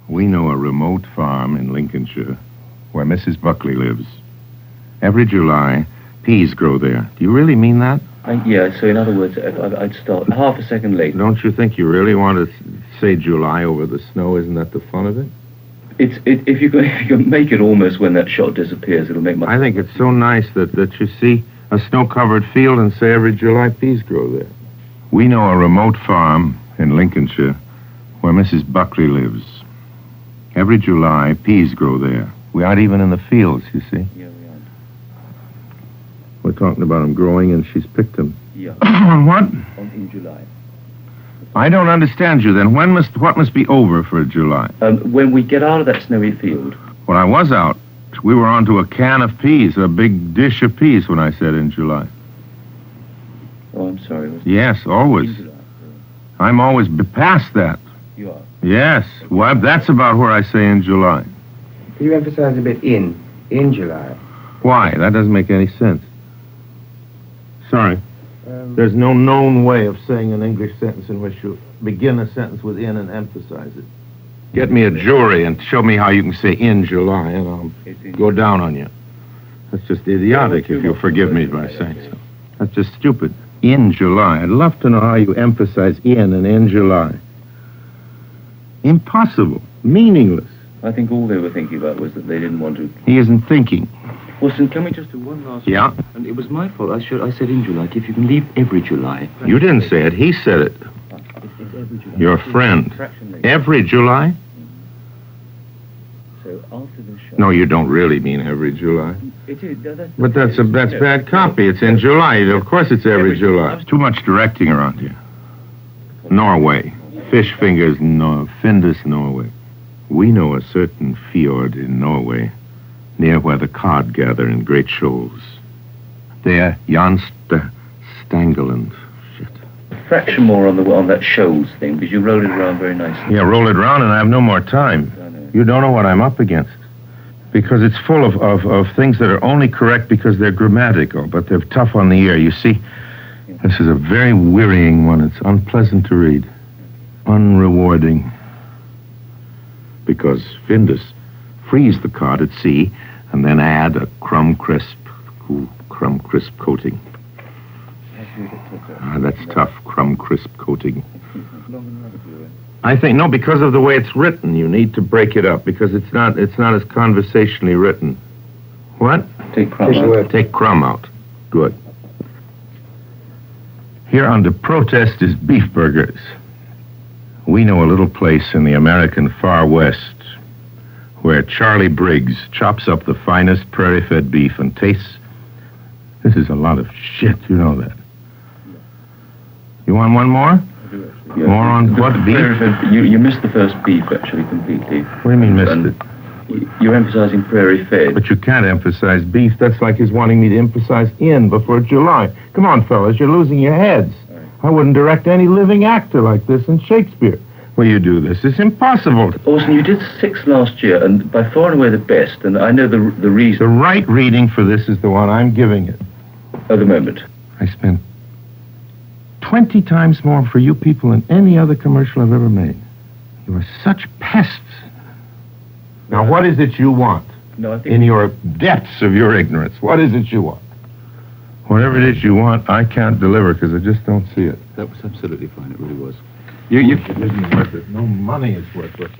We know a remote farm in Lincolnshire where Mrs. Buckley lives. Every July, peas grow there. Do you really mean that? Yeah, so in other words, I'd start half a second late. Don't you think you really want to say July over the snow? Isn't that the fun of it? If you can make it almost when that shot disappears, it'll make my... I think it's so nice that you see a snow-covered field and say every July peas grow there. We know a remote farm in Lincolnshire where Mrs. Buckley lives. Every July, peas grow there. We aren't even in the fields, you see. Yeah, we aren't. We're talking about them growing, and she's picked them. Yeah. What? In July. I don't understand you, then. What must be over for July? When we get out of that snowy field. When I was out, we were onto a can of peas, a big dish of peas when I said in July. Oh, I'm sorry. Yes, always. In July. I'm always past that. You are? Yes. Well, that's about where I say in July. Can you emphasize a bit in July? Why? That doesn't make any sense. Sorry. There's no known way of saying an English sentence in which you begin a sentence with in and emphasize it. Get me a jury and show me how you can say in July, and I'll go down on you. That's just idiotic, if you'll forgive me by saying so. That's just stupid. In July. I'd love to know how you emphasize in and in July. Impossible. Meaningless. I think all they were thinking about was that they didn't want to... He isn't thinking. Wilson, can we just do one last... Yeah? And it was my fault. I said in July. If you can leave every July... You didn't say it. He said it. It's every July. Your friend. Every July? So after the show... No, you don't really mean every July. It is. But that's bad copy. It's in July. Of course it's every July. Too much directing around here. Norway. Fish fingers, Findus, Norway. We know a certain fjord in Norway, near where the cod gather in great shoals. There, Jan Stangeland. Shit. Fraction more on that shoals thing, because you rolled it around very nicely. Yeah, roll it around, and I have no more time. I know. You don't know what I'm up against. Because it's full of things that are only correct because they're grammatical, but they're tough on the ear. You see, this is a very wearying one. It's unpleasant to read. Unrewarding. Because Findus freeze the cod at sea and then add a crumb crisp coating. That's tough, crumb crisp coating. I think, no, because of the way it's written, you need to break it up because it's not as conversationally written. What? Take crumb out. Take crumb out. Good. Here under protest is beef burgers. We know a little place in the American far west where Charlie Briggs chops up the finest prairie-fed beef and tastes... This is a lot of shit, you know that. You want one more? Yeah. More on what, beef? You missed the first beef, actually, completely. What do you mean missed it? You're emphasizing prairie-fed. But you can't emphasize beef. That's like his wanting me to emphasize in before July. Come on, fellas, you're losing your heads. I wouldn't direct any living actor like this in Shakespeare. Will you do this? It's impossible. Orson, you did 6 last year, and by far and away the best, and I know the reason. The right reading for this is the one I'm giving it. At the moment. I spent 20 times more for you people than any other commercial I've ever made. You are such pests. Now, what is it you want? No, I think... In your depths of your ignorance, what is it you want? Whatever it is you want, I can't deliver because I just don't see it. That was absolutely fine. It really was. It isn't worth it. No money is worth it.